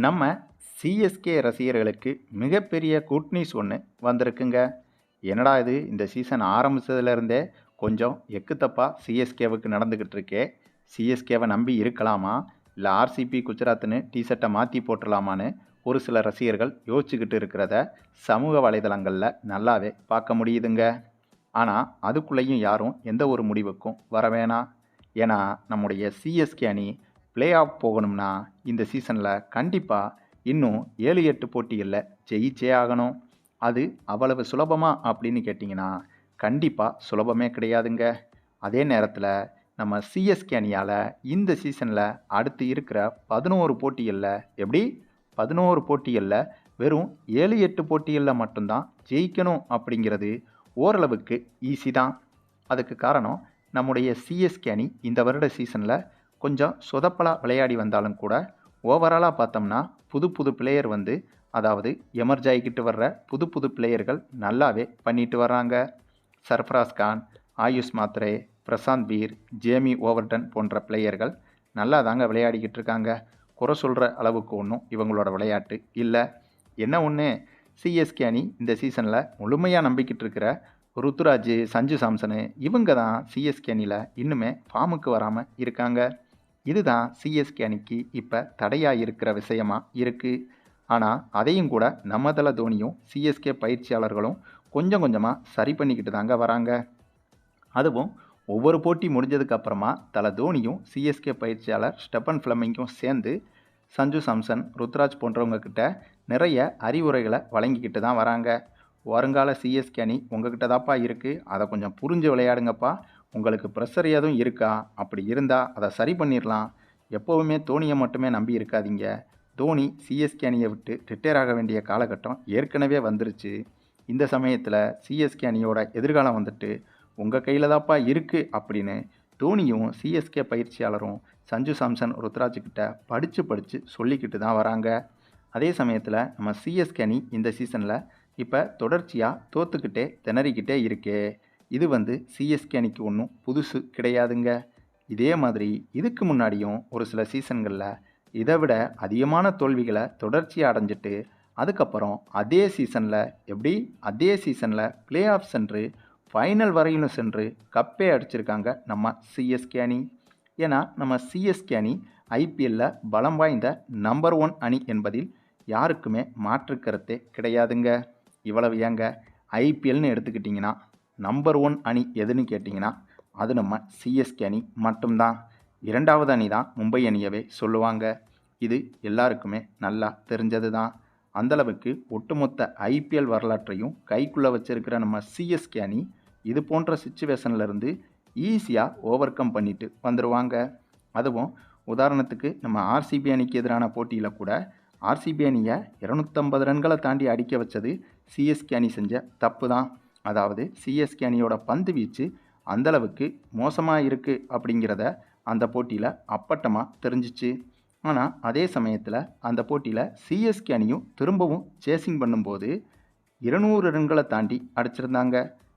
நம்ம சிஎஸ்கே ரசிகர்களுக்கு மிகப்பெரிய குட் நியூஸ் ஒன்று வந்திருக்குங்க. என்னடா இது, இந்த சீசன் ஆரம்பிச்சதுலேருந்தே கொஞ்சம் எக்குத்தப்பா சிஎஸ்கேவுக்கு நடந்துக்கிட்டு இருக்கே. சிஎஸ்கேவை நம்பி இருக்கலாமா, இல்லை ஆர்சிபி குஜராத்னு டிஷர்ட்டை மாற்றி போட்டுடலாமான்னு ஒரு சில ரசிகர்கள் யோசிச்சுக்கிட்டு இருக்கிறத சமூக வலைதளங்களில் நல்லாவே பார்க்க முடியுதுங்க. ஆனால் அதுக்குள்ளேயும் யாரும் எந்த ஒரு முடிவுக்கும் வர வேணாம். ஏன்னா நம்முடைய சிஎஸ்கே அணி பிளே ஆஃப் போகணும்னா இந்த சீசனில் கண்டிப்பாக இன்னும் 7-8 போட்டிகளில் ஜெயிச்சே ஆகணும். அது அவ்வளவு சுலபமா அப்படின்னு கேட்டிங்கன்னா கண்டிப்பாக சுலபமே கிடையாதுங்க. அதே நேரத்தில் நம்ம சிஎஸ்கே அணியால் இந்த சீசனில் அடுத்து இருக்கிற 11 போட்டிகளில் எப்படி 11 போட்டிகளில் வெறும் 7-8 போட்டிகளில் மட்டும்தான் ஜெயிக்கணும் அப்படிங்கிறது ஓரளவுக்கு ஈஸி தான். அதுக்கு காரணம் நம்முடைய சிஎஸ்கே அணி இந்த வருட சீசனில் கொஞ்சம் சொதப்பலாக விளையாடி வந்தாலும் கூட ஓவராலாக பார்த்தோம்னா புது புது பிளேயர் அதாவது எமர்ஜ் ஆகிக்கிட்டு வர்ற புது புது பிளேயர்கள் நல்லாவே பண்ணிட்டு வர்றாங்க. சர்ஃப்ராஸ் கான், ஆயுஷ் மாத்ரே, பிரசாந்த் வீர், ஜேமி ஓவர்டன் போன்ற பிளேயர்கள் நல்லா தாங்க விளையாடிக்கிட்டு இருக்காங்க. குறை சொல்கிற அளவுக்கு ஒன்றும் இவங்களோட விளையாட்டு இல்லை. என்ன ஒன்று, சிஎஸ்கே அணி இந்த சீசனில் முழுமையாக நம்பிக்கிட்டு இருக்கிற ருத்துராஜ், சஞ்சு சாம்சனு இவங்க தான் சிஎஸ்கே அணியில் இன்னுமே ஃபார்முக்கு வராமல் இருக்காங்க. இதுதான் சிஎஸ்கே அணிக்கு இப்போ தடையாக இருக்கிற விஷயமா இருக்குது. ஆனால் அதையும் கூட நம்ம தல தோனியும் சிஎஸ்கே பயிற்சியாளர்களும் கொஞ்சம் கொஞ்சமாக சரி பண்ணிக்கிட்டு தாங்க வராங்க. அதுவும் ஒவ்வொரு போட்டி முடிஞ்சதுக்கு அப்புறமா தல தோனியும் சிஎஸ்கே பயிற்சியாளர் ஸ்டெபன் ஃப்ளமிங்கும் சேர்ந்து சஞ்சு சாம்சன், ருத்ராஜ் போன்றவங்க கிட்ட நிறைய அறிவுரைகளை வழங்கிக்கிட்டு தான் வராங்க. வருங்கால சிஎஸ்கே அணி உங்ககிட்ட தான்ப்பா இருக்குது, அதை கொஞ்சம் புரிஞ்சு விளையாடுங்கப்பா. உங்களுக்கு ப்ரெஷர் எதுவும் இருக்கா, அப்படி இருந்தால் அதை சரி பண்ணிடலாம். எப்போவுமே தோனியை மட்டுமே நம்பி இருக்காதீங்க. தோனி சிஎஸ்கே அணியை விட்டு ரிட்டையர் ஆக வேண்டிய காலகட்டம் ஏற்கனவே வந்துருச்சு. இந்த சமயத்தில் சிஎஸ்கே அணியோட எதிர்காலம் உங்கள் கையில் தான்ப்பா இருக்குது அப்படின்னு தோனியும் சிஎஸ்கே பயிற்சியாளரும் சஞ்சு சாம்சன், ருத்ராஜ்கிட்ட படித்து சொல்லிக்கிட்டு தான் வராங்க. அதே சமயத்தில் நம்ம சிஎஸ்கே அணி இந்த சீசனில் இப்போ தொடர்ச்சியாக தோத்துக்கிட்டே திணறிக்கிட்டே இருக்கே. இது சிஎஸ்கே அணிக்கு ஒன்றும் புதுசு கிடையாதுங்க. இதே மாதிரி இதுக்கு முன்னாடியும் ஒரு சில சீசன்களில் இதை விட அதிகமான தோல்விகளை தொடர்ச்சியாக அடைஞ்சிட்டு அதுக்கப்புறம் அதே சீசனில் பிளே ஆஃப் சென்று ஃபைனல் வரையிலும் சென்று கப்பே அடிச்சிருக்காங்க நம்ம சிஎஸ்கே அணி. ஏன்னா நம்ம சிஎஸ்கே அணி ஐபிஎல்லில் பலம் வாய்ந்த நம்பர் 1 அணி என்பதில் யாருக்குமே மாற்று கருத்தே கிடையாதுங்க. இவ்வளவு ஏங்க, ஐபிஎல்னு எடுத்துக்கிட்டிங்கன்னா நம்பர் 1 அணி எதுன்னு கேட்டிங்கன்னா அது நம்ம சிஎஸ்கே அணி மட்டும்தான். 2வது அணி தான் மும்பை அணியவே சொல்லுவாங்க. இது எல்லாருக்குமே நல்லா தெரிஞ்சது தான். அந்தளவுக்கு ஒட்டுமொத்த ஐபிஎல் வரலாற்றையும் கைக்குள்ளே வச்சிருக்கிற நம்ம சிஎஸ்கே அணி இது போன்ற சுச்சுவேஷன்லேருந்து ஈஸியாக ஓவர் கம் பண்ணிட்டு வந்துடுவாங்க. அதுவும் உதாரணத்துக்கு நம்ம ஆர்சிபி அணிக்கு எதிரான போட்டியில் கூட ஆர்சிபி அணியை 250 ரன்களை தாண்டி அடிக்க வச்சது சிஎஸ்கே அணி செஞ்ச தப்பு தான். அதாவது சிஎஸ்கே அணியோட பந்து வீச்சு அந்தளவுக்கு மோசமாக இருக்குது அப்படிங்கிறத அந்த போட்டியில் அப்பட்டமாக தெரிஞ்சிச்சு. ஆனால் அதே சமயத்தில் அந்த போட்டியில் சிஎஸ்கே அணியும் திரும்பவும் சேசிங் பண்ணும்போது 200 ரன்களை தாண்டி அடிச்சிருந்தாங்க.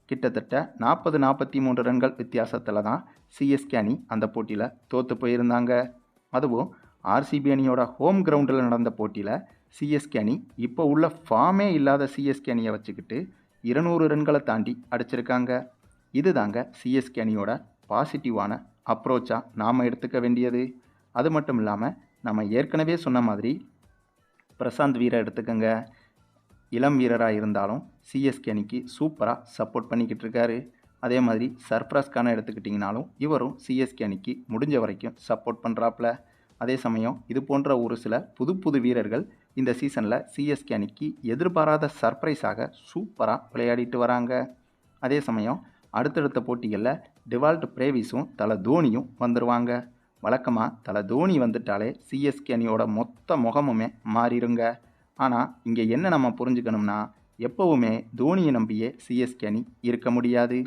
கிட்டத்தட்ட 40-43 ரன்கள் வித்தியாசத்தில் தான் சிஎஸ்கே அணி அந்த போட்டியில் தோற்று போயிருந்தாங்க. அதுவும் ஆர்சிபி அணியோட ஹோம் கிரவுண்டில் நடந்த போட்டியில் சிஎஸ்கே அணி இப்போ உள்ள ஃபார்மே இல்லாத சிஎஸ்கே அணியை வச்சுக்கிட்டு 200 ரன்களை தாண்டி அடிச்சிருக்காங்க. இது தாங்க சிஎஸ்கே அணியோட பாசிட்டிவான அப்ரோச்சாக நாம் எடுத்துக்க வேண்டியது. அது மட்டும் இல்லாமல் நம்ம ஏற்கனவே சொன்ன மாதிரி பிரசாந்த் வீரை எடுத்துக்கங்க. இளம் வீரராக இருந்தாலும் சிஎஸ்கே அணிக்கு சூப்பராக சப்போர்ட் பண்ணிக்கிட்டு இருக்காரு. அதே மாதிரி சர்ஃப்ராஸ் கானை எடுத்துக்கிட்டிங்கனாலும் இவரும் சிஎஸ்கே அணிக்கு முடிஞ்ச வரைக்கும் சப்போர்ட் பண்ணுறாப்புல. அதே சமயம் இது போன்ற ஒரு சில புது புது வீரர்கள் இந்த சீசனில் சிஎஸ்கே அணிக்கு எதிர்பாராத சர்ப்ரைஸாக சூப்பராக விளையாடிட்டு வராங்க. அதே சமயம் அடுத்தடுத்த போட்டிகளில் டிவால்ட் பிரேவிஸும் தல தோனியும் வந்துடுவாங்க. வழக்கமாக தல தோனி வந்துட்டாலே சிஎஸ்கே அணியோட மொத்த முகமுமே மாறிடுங்க. ஆனால் இங்கே என்ன நம்ம புரிஞ்சுக்கணும்னா, எப்போவுமே தோனியை நம்பியே சிஎஸ்கே அணி இருக்க முடியாது.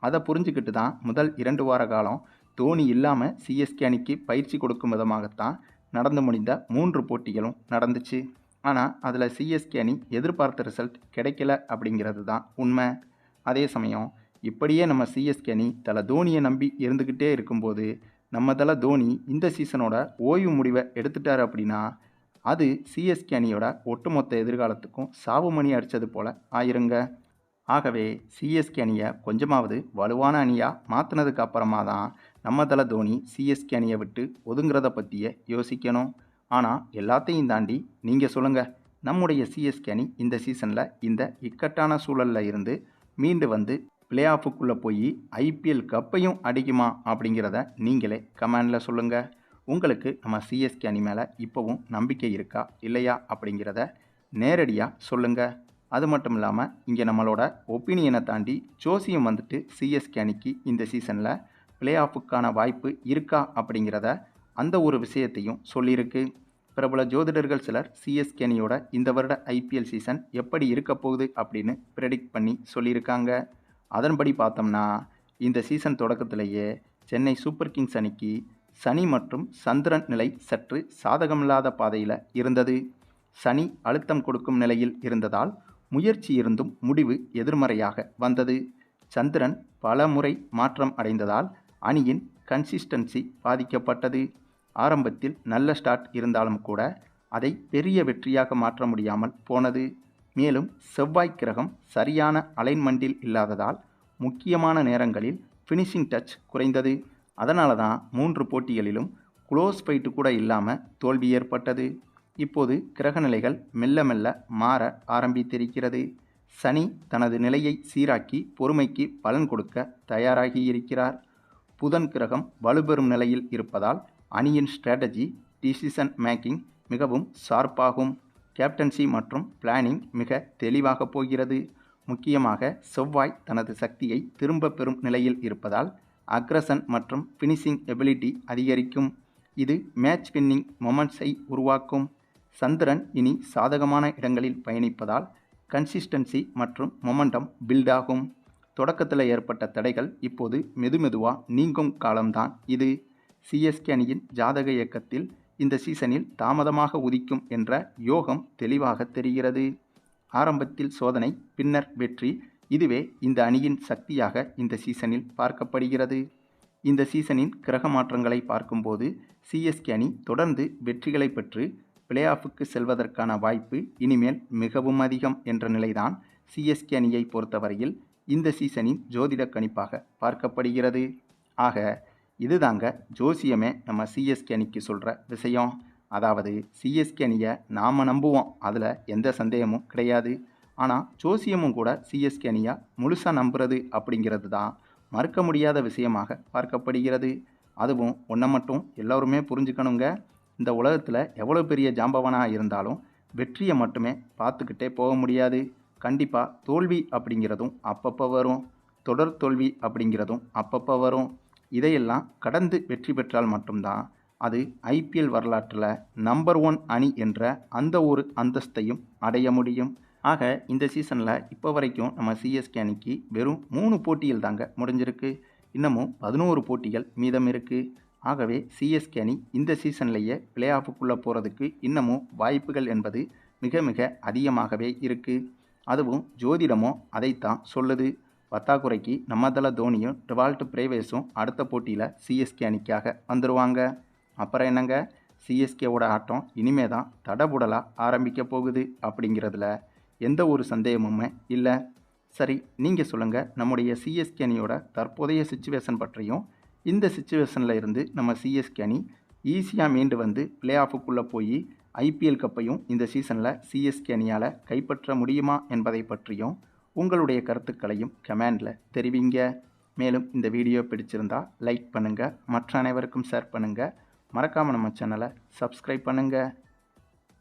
அதை புரிஞ்சுக்கிட்டு தான் முதல் 2 வார காலம் தோனி இல்லாமல் சிஎஸ்கே அணிக்கு பயிற்சி கொடுக்கும் விதமாகத்தான் நடந்து முடிந்த 3 போட்டிகளும் நடந்துச்சு. ஆனால் அதில் சிஎஸ்கே அணி எதிர்பார்த்த ரிசல்ட் கிடைக்கல அப்படிங்கிறது தான் உண்மை. அதே சமயம் இப்படியே நம்ம சிஎஸ்கே அணி தல தோனியை நம்பி இருந்துக்கிட்டே இருக்கும்போது நம்ம தல தோனி இந்த சீசனோட ஓய்வு முடிவை எடுத்துட்டார் அப்படின்னா அது சிஎஸ்கே அணியோட ஒட்டுமொத்த எதிர்காலத்துக்கும் சாவு மணி அடித்தது போல் ஆயிருங்க. ஆகவே சிஎஸ்கே அணியை கொஞ்சமாவது வலுவான அணியாக மாற்றினதுக்கு அப்புறமா தான் நம்ம தல தோனி சிஎஸ்கே அணியை விட்டு ஒதுங்கிறத பற்றியே யோசிக்கணும். ஆனால் எல்லாத்தையும் தாண்டி நீங்கள் சொல்லுங்கள், நம்முடைய சிஎஸ்கே அணி இந்த சீசனில் இந்த இக்கட்டான சூழலில் இருந்து மீண்டு வந்து பிளே ஆஃபுக்குள்ளே போய் ஐபிஎல் கப்பையும் அடிக்குமா அப்படிங்கிறத நீங்களே கமெண்டில் சொல்லுங்கள். உங்களுக்கு நம்ம சிஎஸ்கே அணி மேலே இப்போவும் நம்பிக்கை இருக்கா இல்லையா அப்படிங்கிறத நேரடியாக சொல்லுங்கள். அது மட்டும் இல்லாமல் இங்கே நம்மளோட ஒப்பீனியனை தாண்டி ஜோசியம் வந்துட்டு சிஎஸ்கே அணிக்கு இந்த சீசனில் பிளே ஆஃபுக்கான வாய்ப்பு இருக்கா அப்படிங்கிறத அந்த ஒரு விஷயத்தையும் சொல்லியிருக்கு. பிரபல ஜோதிடர்கள் சிலர் சிஎஸ்கே அணியோட இந்த வருட ஐபிஎல் சீசன் எப்படி இருக்க போகுது அப்படின்னு ப்ரெடிக்ட் பண்ணி சொல்லியிருக்காங்க. அதன்படி பார்த்தோம்னா இந்த சீசன் தொடக்கத்திலேயே சென்னை சூப்பர் கிங்ஸ் அணிக்கு சனி மற்றும் சந்திரன் நிலை சற்று சாதகமில்லாத பாதையில் இருந்தது. சனி அழுத்தம் கொடுக்கும் நிலையில் இருந்ததால் முயற்சி இருந்தும் முடிவு எதிர்மறையாக வந்தது. சந்திரன் பல முறை மாற்றம் அடைந்ததால் அணியின் கன்சிஸ்டன்சி பாதிக்கப்பட்டது. ஆரம்பத்தில் நல்ல ஸ்டார்ட் இருந்தாலும் கூட அதை பெரிய வெற்றியாக மாற்ற முடியாமல் போனது. மேலும் செவ்வாய் கிரகம் சரியான அலைன்மெண்டில் இல்லாததால் முக்கியமான நேரங்களில் ஃபினிஷிங் டச் குறைந்தது. அதனால தான் 3 போட்டிகளிலும் க்ளோஸ் ஃபைட்டு கூட இல்லாமல் தோல்வி ஏற்பட்டது. இப்போது கிரகநிலைகள் மெல்ல மெல்ல மாற ஆரம்பித்திருக்கிறது. சனி தனது நிலையை சீராக்கி பொறுமைக்கு பலன் கொடுக்க தயாராகி இருக்கிறார். புதன் கிரகம் வலுப்பெறும் நிலையில் இருப்பதால் அணியின் ஸ்ட்ராட்டஜி, டிசிஷன் மேக்கிங் மிகவும் ஷார்ப்பாகும். கேப்டன்சி மற்றும் பிளானிங் மிக தெளிவாக போகிறது. முக்கியமாக செவ்வாய் தனது சக்தியை திரும்ப பெறும் நிலையில் இருப்பதால் அக்ரஷன் மற்றும் ஃபினிஷிங் எபிலிட்டி அதிகரிக்கும். இது மேட்ச் வின்னிங் மொமெண்ட்ஸை உருவாக்கும். சந்திரன் இனி சாதகமான இடங்களில் பயணிப்பதால் கன்சிஸ்டன்சி மற்றும் மொமெண்டம் பில்ட் ஆகும். தொடக்கத்தில் ஏற்பட்ட தடைகள் இப்போது மெதுமெதுவாக நீங்கும் காலம்தான் இது. சிஎஸ்கே அணியின் ஜாதக இயக்கத்தில் இந்த சீசனில் தாமதமாக உதிக்கும் என்ற யோகம் தெளிவாக தெரிகிறது. ஆரம்பத்தில் சோதனை, பின்னர் வெற்றி. இதுவே இந்த அணியின் சக்தியாக இந்த சீசனில் பார்க்கப்படுகிறது. இந்த சீசனின் கிரக மாற்றங்களை பார்க்கும்போது சிஎஸ்கே அணி தொடர்ந்து வெற்றிகளை பெற்று பிளே ஆஃபுக்கு செல்வதற்கான வாய்ப்பு இனிமேல் மிகவும் அதிகம் என்ற நிலைதான் சிஎஸ்கே அணியை பொறுத்தவரையில் இந்த சீசனின் ஜோதிட கணிப்பாக பார்க்கப்படுகிறது. ஆக இதுதாங்க ஜோசியமே நம்ம சிஎஸ்கே அணிக்கு சொல்கிற விஷயம். அதாவது சிஎஸ்கே அணியை நாம் நம்புவோம், அதில் எந்த சந்தேகமும் கிடையாது. ஆனால் ஜோசியமும் கூட சிஎஸ்கே அணியை முழுசாக நம்புறது அப்படிங்கிறது தான் மறுக்க முடியாத விஷயமாக பார்க்கப்படுகிறது. அதுவும் ஒன்றை மட்டும் எல்லோருமே புரிஞ்சுக்கணுங்க, இந்த உலகத்தில் எவ்வளோ பெரிய ஜாம்பவனாக இருந்தாலும் வெற்றியை மட்டுமே பார்த்துக்கிட்டே போக முடியாது. கண்டிப்பாக தோல்வி அப்படிங்கிறதும் அப்பப்போ வரும், தொடர் தோல்வி அப்படிங்கிறதும் அப்பப்போ வரும். இதையெல்லாம் கடந்து வெற்றி பெற்றால் மட்டும்தான் அது ஐபிஎல் வரலாற்றில் நம்பர் 1 அணி என்ற அந்த ஒரு அந்தஸ்தையும் அடைய முடியும். ஆக இந்த சீசனில் இப்போ வரைக்கும் நம்ம சிஎஸ்கே அணிக்கு வெறும் 3 போட்டிகள் தாங்க முடிஞ்சிருக்கு. இன்னமும் 11 போட்டிகள் மீதம் இருக்குது. ஆகவே சிஎஸ்கே அணி இந்த சீசன்லேயே பிளே ஆஃபுக்குள்ளே போகிறதுக்கு இன்னமும் வாய்ப்புகள் என்பது மிக மிக அதிகமாகவே இருக்குது. அதுவும் ஜோதிடமும் அதைத்தான் சொல்லுது. பத்தாக்குறைக்கு நம்ம தல தோனியும் டிவால்ட் பிரேவேஸும் அடுத்த போட்டியில் சிஎஸ்கே அணிக்காக வந்துடுவாங்க. அப்புறம் என்னங்க, சிஎஸ்கேவோட ஆட்டம் இனிமே தான் தடபுடலாக ஆரம்பிக்க போகுது அப்படிங்கிறதுல எந்த ஒரு சந்தேகமுமே இல்லை. சரி, நீங்கள் சொல்லுங்கள், நம்முடைய சிஎஸ்கே அணியோட தற்போதைய சிச்சுவேஷன் பற்றியும், இந்த சிச்சுவேஷனில் இருந்து நம்ம சிஎஸ்கே அணி ஈஸியாக மீண்டு வந்து பிளே ஆஃபுக்குள்ளே போய் ஐபிஎல் கப்பையும் இந்த சீசனில் சிஎஸ்கே அணியால் கைப்பற்ற முடியுமா என்பதை பற்றியும் உங்களுடைய கருத்துக்களையும் கமெண்டில் தெரிவிங்க. மேலும் இந்த வீடியோ பிடிச்சிருந்தால் லைக் பண்ணுங்கள், மற்ற அனைவருக்கும் ஷேர் பண்ணுங்கள், மறக்காமல் நம்ம சேனலை சப்ஸ்கிரைப் பண்ணுங்கள்.